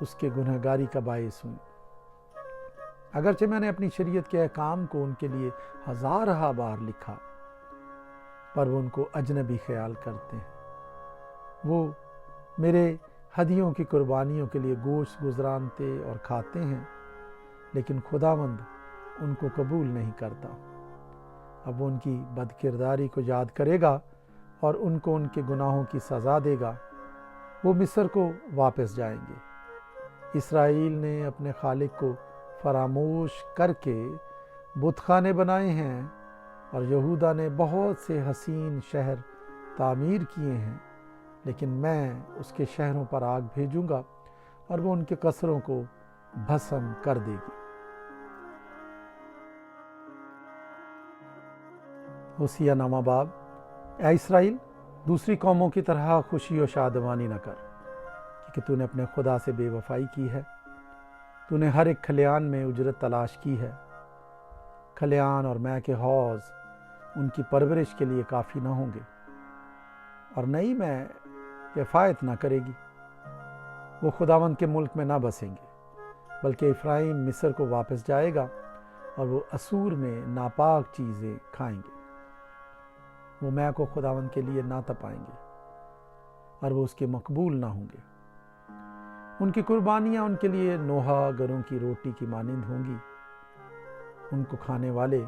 اس کے گنہگاری کا باعث ہوئی۔ اگرچہ میں نے اپنی شریعت کے احکام کو ان کے لیے ہزارہ بار لکھا، پر وہ ان کو اجنبی خیال کرتے ہیں۔ وہ میرے ہدیوں کی قربانیوں کے لیے گوشت گزرانتے اور کھاتے ہیں، لیکن خداوند ان کو قبول نہیں کرتا۔ اب وہ ان کی بد کرداری کو یاد کرے گا اور ان کو ان کے گناہوں کی سزا دے گا۔ وہ مصر کو واپس جائیں گے۔ اسرائیل نے اپنے خالق کو فراموش کر کے بت خانے بنائے ہیں، اور یہودا نے بہت سے حسین شہر تعمیر کیے ہیں، لیکن میں اس کے شہروں پر آگ بھیجوں گا اور وہ ان کے قصروں کو بھسم کر دے گی۔ ہوسیہ نامہ باب۔ اے اسرائیل، دوسری قوموں کی طرح خوشی و شادمانی نہ کر، کیونکہ تو نے اپنے خدا سے بے وفائی کی ہے۔ تو نے ہر ایک کھلیان میں اجرت تلاش کی ہے۔ کھلیان اور مے کے حوض ان کی پرورش کے لیے کافی نہ ہوں گے، اور نئی مے کفایت نہ کرے گی۔ وہ خداوند کے ملک میں نہ بسیں گے، بلکہ افرایم مصر کو واپس جائے گا، اور وہ اسور میں ناپاک چیزیں کھائیں گے۔ وہ مے کو خداوند کے لیے نہ تپائیں گے، اور وہ اس کے مقبول نہ ہوں گے۔ ان کی قربانیاں ان کے لیے نوحہ گروں کی روٹی کی مانند ہوں گی۔ ان کو کھانے والے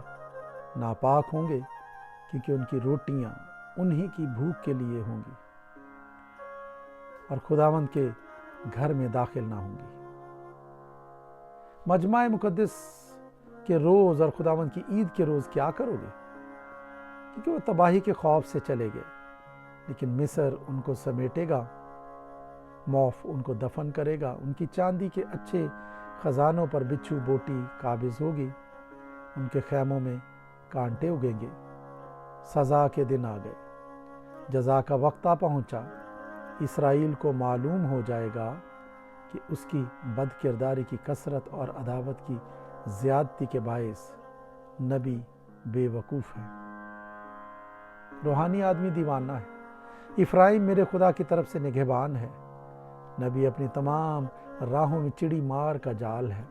ناپاک ہوں گے، کیونکہ ان کی روٹیاں انہی کی بھوک کے لیے ہوں گی، اور خداوند کے گھر میں داخل نہ ہوں گی۔ مجمع مقدس کے روز اور خداوند کی عید کے روز کیا کرو گے؟ کیونکہ وہ تباہی کے خوف سے چلے گئے، لیکن مصر ان کو سمیٹے گا، موف ان کو دفن کرے گا۔ ان کی چاندی کے اچھے خزانوں پر بچھو بوٹی قابض ہوگی، ان کے خیموں میں کانٹے اگیں گے۔ سزا کے دن آ گئے، جزا کا وقت آ پہنچا۔ اسرائیل کو معلوم ہو جائے گا کہ اس کی بد کرداری کی کثرت اور عداوت کی زیادتی کے باعث نبی بے وقوف ہے، روحانی آدمی دیوانہ ہے۔ افرایم میرے خدا کی طرف سے نگہبان ہے، نبی اپنی تمام راہوں میں چڑی مار کا جال ہے۔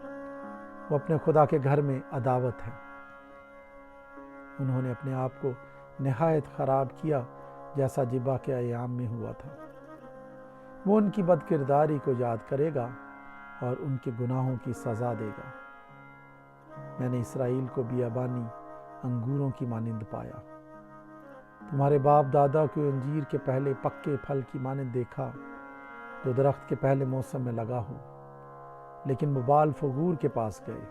وہ اپنے خدا کے گھر میں عداوت ہے۔ انہوں نے اپنے آپ کو نہایت خراب کیا، جیسا جبا کے ایام میں ہوا تھا۔ وہ ان کی بد کرداری کو یاد کرے گا اور ان کے گناہوں کی سزا دے گا۔ میں نے اسرائیل کو بیابانی انگوروں کی مانند پایا۔ تمہارے باپ دادا کو انجیر کے پہلے پکے پھل کی مانند دیکھا، جو درخت کے پہلے موسم میں لگا ہو، لیکن وہ بال فغور کے پاس گئے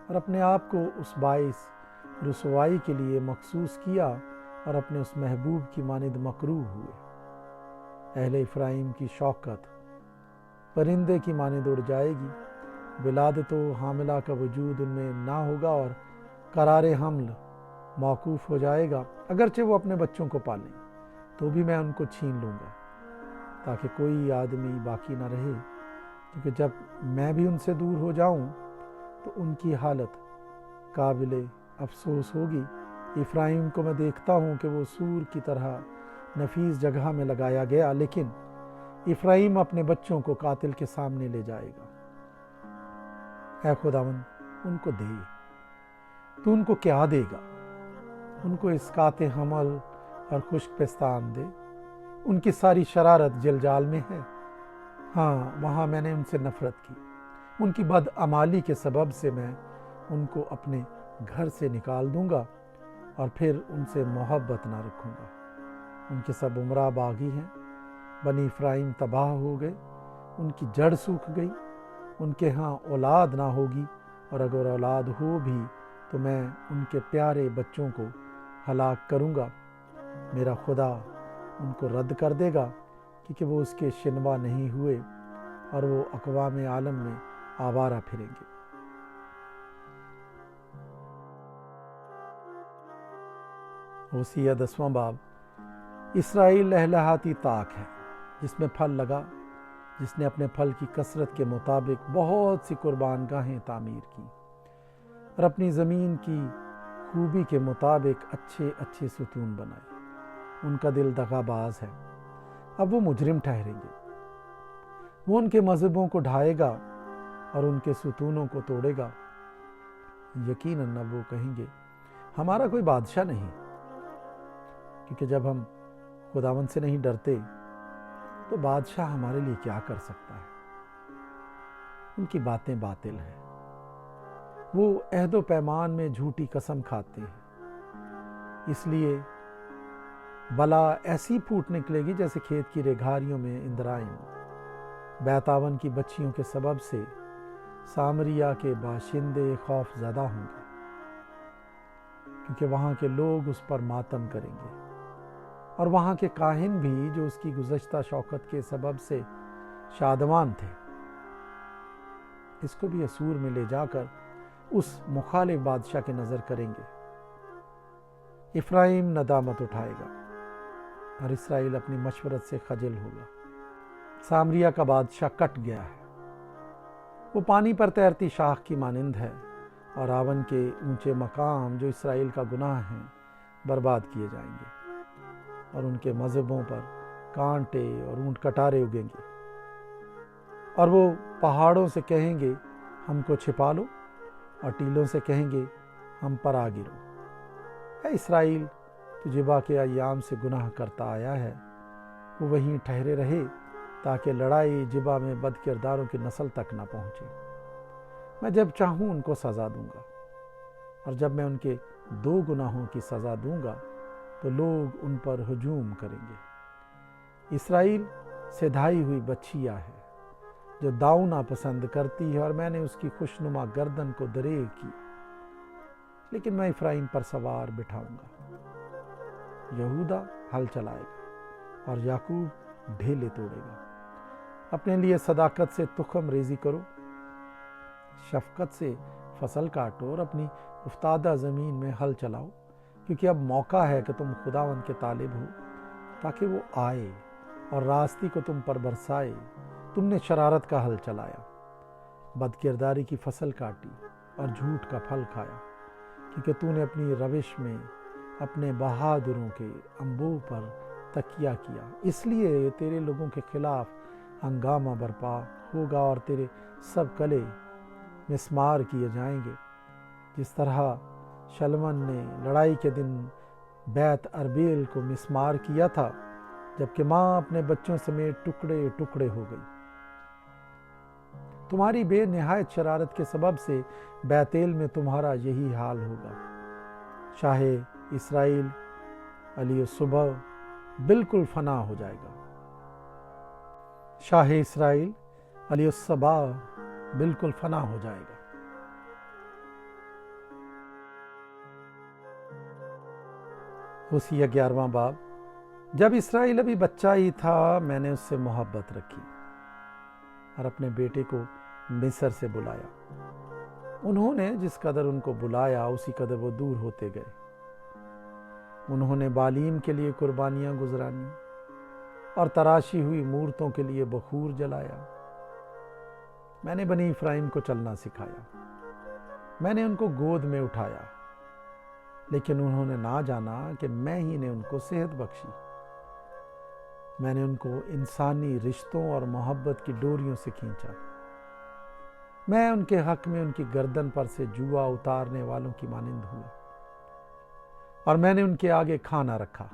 اور اپنے آپ کو اس باعث رسوائی کے لیے مخصوص کیا، اور اپنے اس محبوب کی مانند مکروہ ہوئے۔ اہل افرایم کی شوکت پرندے کی مانند اڑ جائے گی، ولادت و حاملہ کا وجود ان میں نہ ہوگا، اور قرار حمل موقوف ہو جائے گا۔ اگرچہ وہ اپنے بچوں کو پالیں تو بھی میں ان کو چھین لوں گا، تاکہ کوئی آدمی باقی نہ رہے، کیونکہ جب میں بھی ان سے دور ہو جاؤں تو ان کی حالت قابل افسوس ہوگی۔ افرایم کو میں دیکھتا ہوں کہ وہ سور کی طرح نفیس جگہ میں لگایا گیا، لیکن افرایم اپنے بچوں کو قاتل کے سامنے لے جائے گا۔ اے خداوند، ان کو دے، تو ان کو کیا دے گا؟ ان کو اسقاط حمل اور خشک پستان دے۔ ان کی ساری شرارت جلجال میں ہے، ہاں وہاں میں نے ان سے نفرت کی۔ ان کی بد عمالی کے سبب سے میں ان کو اپنے گھر سے نکال دوں گا، اور پھر ان سے محبت نہ رکھوں گا۔ ان کے سب عمرہ باغی ہیں، بنی افرایم تباہ ہو گئے، ان کی جڑ سوکھ گئی، ان کے ہاں اولاد نہ ہوگی، اور اگر اولاد ہو بھی تو میں ان کے پیارے بچوں کو ہلاک کروں گا۔ میرا خدا ان کو رد کر دے گا، کیونکہ وہ اس کے شنوا نہیں ہوئے، اور وہ اقوام عالم میں آوارہ پھریں گے۔ ہوسیہ 10واں باب۔ اسرائیل لہلہاتی طاق ہے، جس میں پھل لگا، جس نے اپنے پھل کی کثرت کے مطابق بہت سی قربان گاہیں تعمیر کی، اور اپنی زمین کی خوبی کے مطابق اچھے اچھے ستون بنائے۔ ان کا دل دغا باز ہے، اب وہ مجرم ٹھہریں گے۔ وہ ان کے مذہبوں کو ڈھائے گا اور ان کے ستونوں کو توڑے گا۔ یقیناً اب وہ کہیں گے ہمارا کوئی بادشاہ نہیں، کیونکہ جب ہم خداوند سے نہیں ڈرتے تو بادشاہ ہمارے لیے کیا کر سکتا ہے؟ ان کی باتیں باطل ہیں، وہ عہد و پیمان میں جھوٹی قسم کھاتے ہیں، اس لیے بلا ایسی پھوٹ نکلے گی جیسے کھیت کی ریگھاریوں میں اندرائم۔ بیتاون کی بچیوں کے سبب سے سامریا کے باشندے خوف زدہ ہوں گے، کیونکہ وہاں کے لوگ اس پر ماتم کریں گے، اور وہاں کے کاہن بھی جو اس کی گزشتہ شوکت کے سبب سے شادمان تھے، اس کو بھی اسور میں لے جا کر اس مخالف بادشاہ کی نظر کریں گے۔ افرایم ندامت اٹھائے گا اور اسرائیل اپنی مشورت سے خجل ہوگا۔ سامریا کا بادشاہ کٹ گیا ہے، وہ پانی پر تیرتی شاخ کی مانند ہے، اور آون کے اونچے مقام جو اسرائیل کا گناہ ہیں برباد کیے جائیں گے، اور ان کے مذہبوں پر کانٹے اور اونٹ کٹارے اگیں گے، اور وہ پہاڑوں سے کہیں گے ہم کو چھپا لو، اور ٹیلوں سے کہیں گے ہم پر آ گرو۔ اے اسرائیل، تو جبا کے ایام سے گناہ کرتا آیا ہے، وہ وہیں ٹھہرے رہے تاکہ لڑائی جبا میں بد کرداروں کی نسل تک نہ پہنچے۔ میں جب چاہوں ان کو سزا دوں گا، اور جب میں ان کے 2 گناہوں کی سزا دوں گا تو لوگ ان پر ہجوم کریں گے۔ اسرائیل سدھائی ہوئی بچھیا ہے جو داؤنا پسند کرتی ہے، اور میں نے اس کی خوشنما گردن کو دریغ کی، لیکن میں افرایم پر سوار بٹھاؤں گا۔ یہودا ہل چلائے گا اور یعقوب ڈھیلے توڑے گا۔ اپنے لیے صداقت سے تخم ریزی کرو، شفقت سے فصل کاٹو، اور اپنی افتادہ زمین میں ہل چلاؤ، کیونکہ اب موقع ہے کہ تم خداوند کے طالب ہو، تاکہ وہ آئے اور راستی کو تم پر برسائے۔ تم نے شرارت کا ہل چلایا، بد کرداری کی فصل کاٹی اور جھوٹ کا پھل کھایا، کیونکہ تو نے اپنی روش میں اپنے بہادروں کے انبوہ پر تکیہ کیا، اس لیے تیرے لوگوں کے خلاف ہنگامہ برپا ہوگا، اور تیرے سب قلعے مسمار کیے جائیں گے، جس طرح شلمن نے لڑائی کے دن بیت اربیل کو مسمار کیا تھا، جبکہ ماں اپنے بچوں سمیت ٹکڑے ٹکڑے ہو گئی۔ تمہاری بے نہایت شرارت کے سبب سے بیتیل میں تمہارا یہی حال ہوگا۔ شاہ اسرائیل علیہ الصبح بالکل فنا ہو جائے گا۔ شاہ اسرائیل علیہ الصبح بالکل فنا ہو جائے گا۔ ہوسیہ 11واں باب۔ جب اسرائیل ابھی بچہ ہی تھا، میں نے اس سے محبت رکھی اور اپنے بیٹے کو مصر سے بلایا۔ انہوں نے جس قدر ان کو بلایا اسی قدر وہ دور ہوتے گئے۔ انہوں نے بالیم کے لیے قربانیاں گزرانی اور تراشی ہوئی مورتوں کے لیے بخور جلایا۔ میں نے بنی افرایم کو چلنا سکھایا، میں نے ان کو گود میں اٹھایا، لیکن انہوں نے نہ جانا کہ میں ہی نے ان کو صحت بخشی۔ میں نے ان کو انسانی رشتوں اور محبت کی ڈوریوں سے کھینچا۔ میں ان کے حق میں ان کی گردن پر سے جوا اتارنے والوں کی مانند ہوا، اور میں نے ان کے آگے کھانا رکھا۔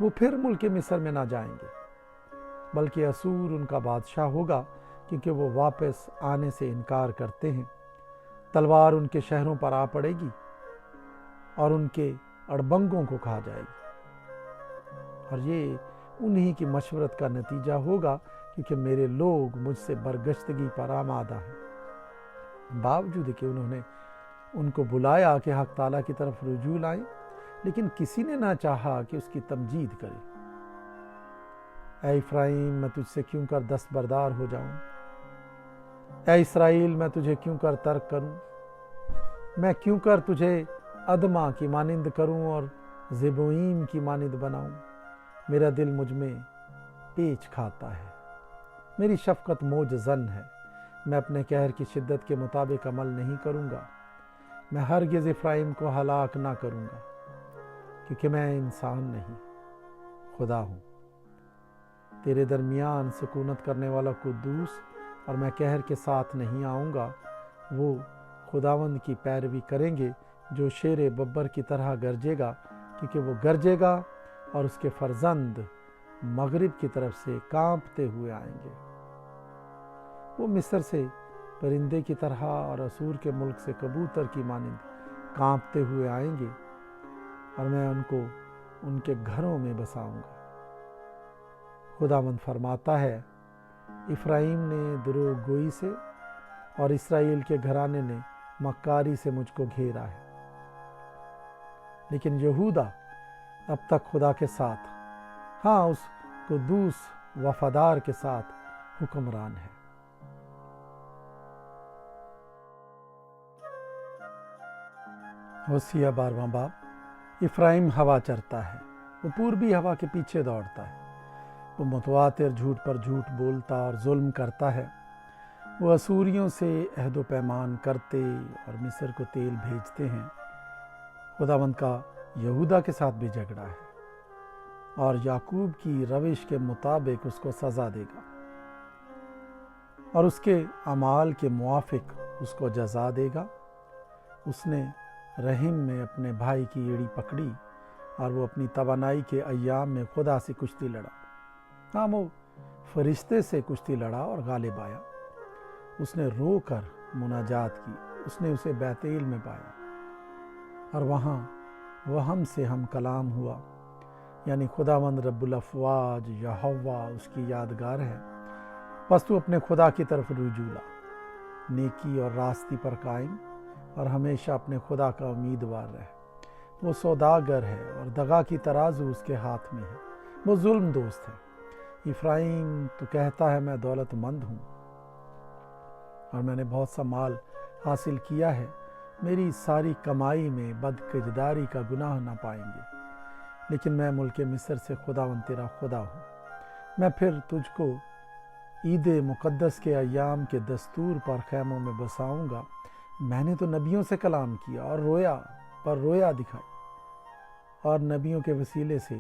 وہ پھر ملک مصر میں نہ جائیں گے، بلکہ اسور ان کا بادشاہ ہوگا، کیونکہ وہ واپس آنے سے انکار کرتے ہیں۔ تلوار ان کے شہروں پر آ پڑے گی اور ان کے اڑبنگوں کو کھا جائے گی، اور یہ انہی کی مشورت کا نتیجہ ہوگا، کیونکہ میرے لوگ مجھ سے برگشتگی پر آمادہ ہیں۔ باوجود کہ انہوں نے ان کو بلایا کہ حق تعالیٰ کی طرف رجوع لائیں، لیکن کسی نے نہ چاہا کہ اس کی تمجید کرے۔ اے افرایم، میں تجھ سے کیوں کر دستبردار ہو جاؤں؟ اے اسرائیل، میں تجھے کیوں کر ترک کروں؟ میں کیوں کر تجھے ادما کی مانند کروں اور زبوئیم کی مانند بناؤں؟ میرا دل مجھ میں پیچ کھاتا ہے، میری شفقت موج زن ہے۔ میں اپنے قہر کی شدت کے مطابق عمل نہیں کروں گا۔ میں ہرگز افرایم کو ہلاک نہ کروں گا، کیونکہ میں انسان نہیں، خدا ہوں۔ تیرے درمیان سکونت کرنے والا قدوس، اور میں قہر کے ساتھ نہیں آؤں گا۔ وہ خداوند کی پیروی کریں گے جو شیر ببر کی طرح گرجے گا، کیونکہ وہ گرجے گا اور اس کے فرزند مغرب کی طرف سے کانپتے ہوئے آئیں گے۔ وہ مصر سے پرندے کی طرح اور اسور کے ملک سے کبوتر کی مانند کانپتے ہوئے آئیں گے، اور میں ان کو ان کے گھروں میں بساؤں گا۔ خداوند فرماتا ہے، افرائیم نے دروغ گوئی سے اور اسرائیل کے گھرانے نے مکاری سے مجھ کو گھیرا ہے، لیکن یہودا اب تک خدا کے ساتھ، ہاں اس قدوس وفادار کے ساتھ حکمران ہے۔ ہوسیہ 12واں باب۔ افرائیم ہوا چرتا ہے، وہ پوربی ہوا کے پیچھے دوڑتا ہے، وہ متواتر جھوٹ پر جھوٹ بولتا اور ظلم کرتا ہے۔ وہ اسوریوں سے عہد و پیمان کرتے اور مصر کو تیل بھیجتے ہیں۔ خداوند کا یہودا کے ساتھ بھی جھگڑا ہے، اور یعقوب کی روش کے مطابق اس کو سزا دے گا، اور اس کے اعمال کے موافق اس کو جزا دے گا۔ اس نے رحم میں اپنے بھائی کی ایڑی پکڑی، اور وہ اپنی توانائی کے ایام میں خدا سے کشتی لڑا۔ ہاں، وہ فرشتے سے کشتی لڑا اور غالب آیا۔ اس نے رو کر مناجات کی، اس نے اسے بیتیل میں پایا، اور وہاں وہ ہم سے ہم کلام ہوا، یعنی خداوند رب الافواج یہوہ اس کی یادگار ہے۔ پس تو اپنے خدا کی طرف رجوع لا، نیکی اور راستی پر قائم، اور ہمیشہ اپنے خدا کا امیدوار رہ۔ وہ سوداگر ہے اور دغا کی ترازو اس کے ہاتھ میں ہے، وہ ظلم دوست ہے۔ افرائیم تو کہتا ہے میں دولت مند ہوں اور میں نے بہت سا مال حاصل کیا ہے، میری ساری کمائی میں بدکرداری کا گناہ نہ پائیں گے۔ لیکن میں ملک مصر سے خداوند تیرا خدا ہوں۔ میں پھر تجھ کو عید مقدس کے ایام کے دستور پر خیموں میں بساؤں گا۔ میں نے تو نبیوں سے کلام کیا اور رویا دکھائی، اور نبیوں کے وسیلے سے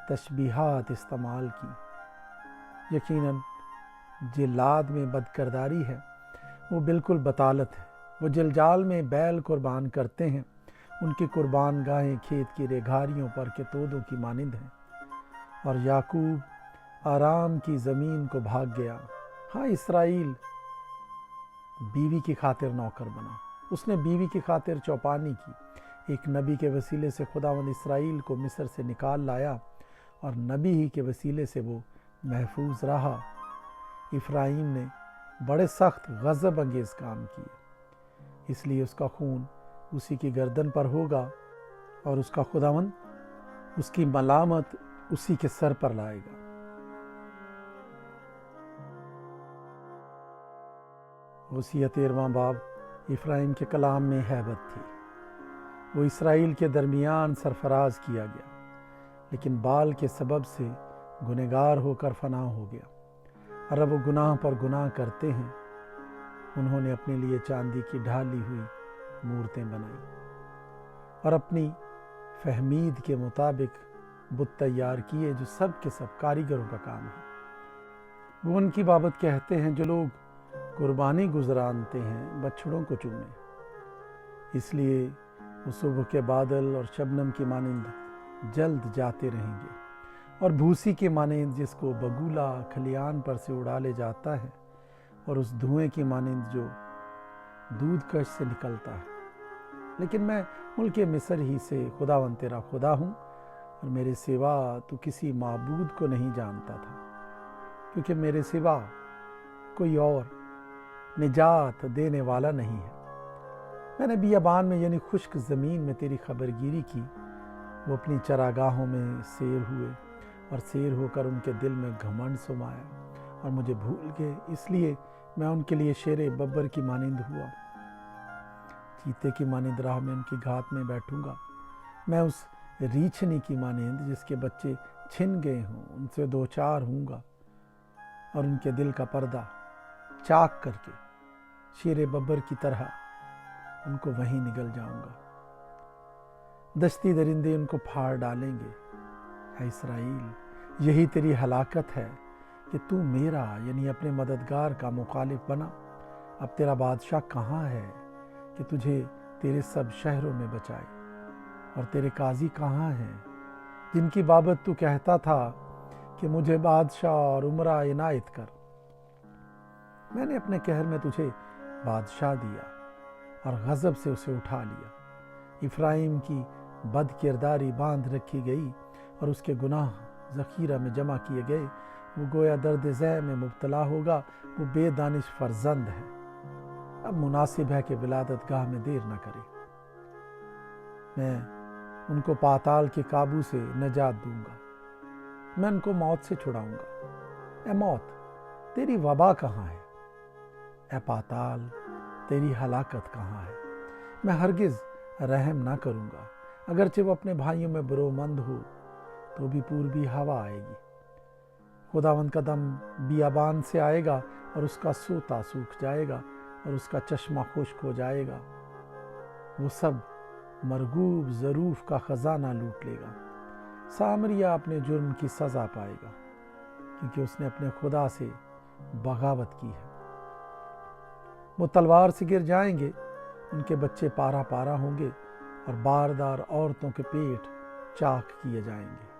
تشبیہات استعمال کی۔ یقیناً جلاد میں بدکرداری ہے، وہ بالکل بطالت ہے۔ وہ جلجال میں بیل قربان کرتے ہیں، ان کی قربان گاہیں کھیت کی ریگھاریوں پر کے تودوں کی مانند ہیں۔ اور یعقوب آرام کی زمین کو بھاگ گیا۔ ہاں، اسرائیل بیوی کی خاطر نوکر بنا، اس نے بیوی کی خاطر چوپانی کی۔ ایک نبی کے وسیلے سے خداوند اسرائیل کو مصر سے نکال لایا، اور نبی ہی کے وسیلے سے وہ محفوظ رہا۔ افرائیم نے بڑے سخت غضب انگیز کام کیے، اس لیے اس کا خون اسی کی گردن پر ہوگا، اور اس کا خداوند اس کی ملامت اسی کے سر پر لائے گا۔ ہوسیہ 13واں باب۔ افرائیم کے کلام میں ہیبت تھی، وہ اسرائیل کے درمیان سرفراز کیا گیا، لیکن بال کے سبب سے گنہگار ہو کر فنا ہو گیا۔ اور اب وہ گناہ پر گناہ کرتے ہیں۔ انہوں نے اپنے لیے چاندی کی ڈھالی ہوئی مورتیں بنائی، اور اپنی فہمید کے مطابق بت تیار کیے، جو سب کے سب کاریگروں کا کام ہے۔ وہ ان کی بابت کہتے ہیں جو لوگ قربانی گزرانتے ہیں بچھڑوں کو چومیں۔ اس لیے وہ صبح کے بادل اور شبنم کی مانند جلد جاتے رہیں گے، اور بھوسی کے مانند جس کو بگولا کھلیان پر سے اڑا لے جاتا ہے، اور اس دھوئیں کی مانند جو دودھ کش سے نکلتا ہے۔ لیکن میں ملک مصر ہی سے خداوند تیرا خدا ہوں، اور میرے سوا تو کسی معبود کو نہیں جانتا تھا، کیونکہ میرے سوا کوئی اور نجات دینے والا نہیں ہے۔ میں نے بیابان میں یعنی خشک زمین میں تیری خبرگیری کی۔ وہ اپنی چراگاہوں میں سیر ہوئے، اور سیر ہو کر ان کے دل میں گھمنڈ سمایا، اور مجھے بھول گئے۔ اس لیے میں ان کے لیے شیر ببر کی مانند ہوا، چیتے کی مانند راہ میں ان کی گھات میں بیٹھوں گا۔ میں اس ریچھنی کی مانند جس کے بچے چھن گئے ہوں ان سے دوچار ہوں گا، اور ان کے دل کا پردہ چاک کر کے شیر ببر کی طرح ان کو وہیں نگل جاؤں گا۔ دشتی درندے ان کو پھاڑ ڈالیں گے۔ اے اسرائیل، یہی تیری ہلاکت ہے کہ تو میرا یعنی اپنے مددگار کا مخالف بنا۔ اب تیرا بادشاہ کہاں ہے کہ تجھے تیرے سب شہروں میں بچائے؟ اور تیرے قاضی کہاں ہیں جن کی بابت تو کہتا تھا کہ مجھے بادشاہ اور عمرہ عنایت کر؟ میں نے اپنے قہر میں تجھے بادشاہ دیا اور غضب سے اسے اٹھا لیا۔ افرایم کی بد کرداری باندھ رکھی گئی اور اس کے گناہ ذخیرہ میں جمع کیے گئے۔ وہ گویا درد ذہ میں مبتلا ہوگا، وہ بے دانش فرزند ہے۔ اب مناسب ہے کہ ولادت گاہ میں دیر نہ کرے۔ میں ان کو پاتال کے قابو سے نجات دوں گا، میں ان کو موت سے چھڑاؤں گا۔ اے موت، تیری وبا کہاں ہے؟ اے پاتال، تیری ہلاکت کہاں ہے؟ میں ہرگز رحم نہ کروں گا، اگرچہ وہ اپنے بھائیوں میں برومند ہو تو بھی پوربی ہوا آئے گی۔ خداوند کا دم بیابان سے آئے گا اور اس کا سوتا سوکھ جائے گا اور اس کا چشمہ خشک ہو جائے گا۔ وہ سب مرغوب ظروف کا خزانہ لوٹ لے گا۔ سامریہ اپنے جرم کی سزا پائے گا کیونکہ اس نے اپنے خدا سے بغاوت کی ہے۔ وہ تلوار سے گر جائیں گے، ان کے بچے پارا پارا ہوں گے اور باردار عورتوں کے پیٹ چاک کیے جائیں گے۔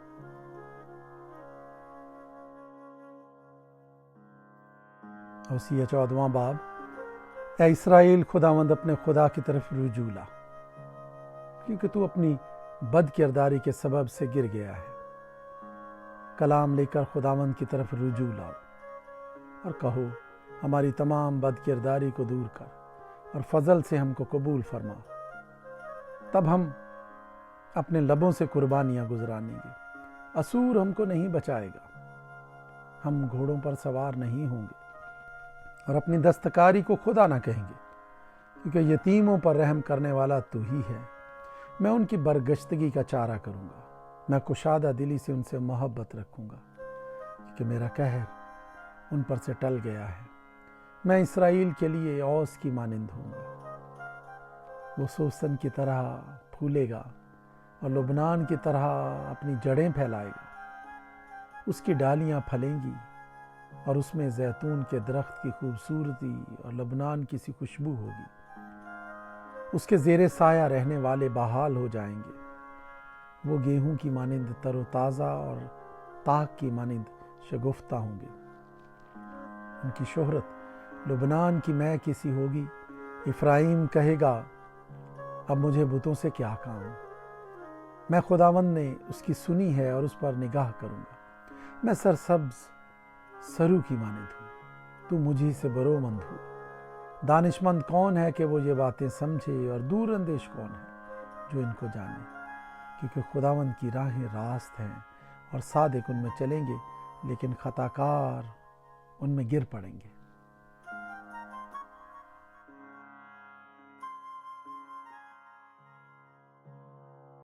اوسیہ 14واں باب۔ اے اسرائیل، خداوند اپنے خدا کی طرف رجوع لا، کیونکہ تو اپنی بد کرداری کے سبب سے گر گیا ہے۔ کلام لے کر خداوند کی طرف رجوع لاؤ اور کہو، ہماری تمام بد کرداری کو دور کر اور فضل سے ہم کو قبول فرما۔ تب ہم اپنے لبوں سے قربانیاں گزرانیں گے۔ اسور ہم کو نہیں بچائے گا، ہم گھوڑوں پر سوار نہیں ہوں گے اور اپنی دستکاری کو خدا نہ کہیں گے، کیونکہ یتیموں پر رحم کرنے والا تو ہی ہے۔ میں ان کی برگشتگی کا چارہ کروں گا، میں کشادہ دلی سے ان سے محبت رکھوں گا، کیونکہ میرا قہر ان پر سے ٹل گیا ہے۔ میں اسرائیل کے لیے اوس کی مانند ہوں گا، وہ سوسن کی طرح پھولے گا اور لبنان کی طرح اپنی جڑیں پھیلائے گا۔ اس کی ڈالیاں پھلیں گی اور اس میں زیتون کے درخت کی خوبصورتی اور لبنان کی سی خوشبو ہوگی۔ اس کے زیر سایہ رہنے والے بحال ہو جائیں گے۔ وہ گیہوں کی مانند تر و تازہ اور تاک کی مانند شگفتہ ہوں گے۔ ان کی شہرت لبنان کی مے کی سی ہوگی۔ افرایم کہے گا، اب مجھے بتوں سے کیا کام؟ میں خداوند نے اس کی سنی ہے اور اس پر نگاہ کروں گا۔ میں سرسبز سرو کی مانند ہوں، تو مجھے سے برومند ہو۔ دانشمند کون ہے کہ وہ یہ باتیں سمجھے، اور دور اندیش کون ہے جو ان کو جانے؟ کیونکہ خداوند کی راہیں راست ہیں اور صادق ان میں چلیں گے، لیکن خطا کار ان میں گر پڑیں گے۔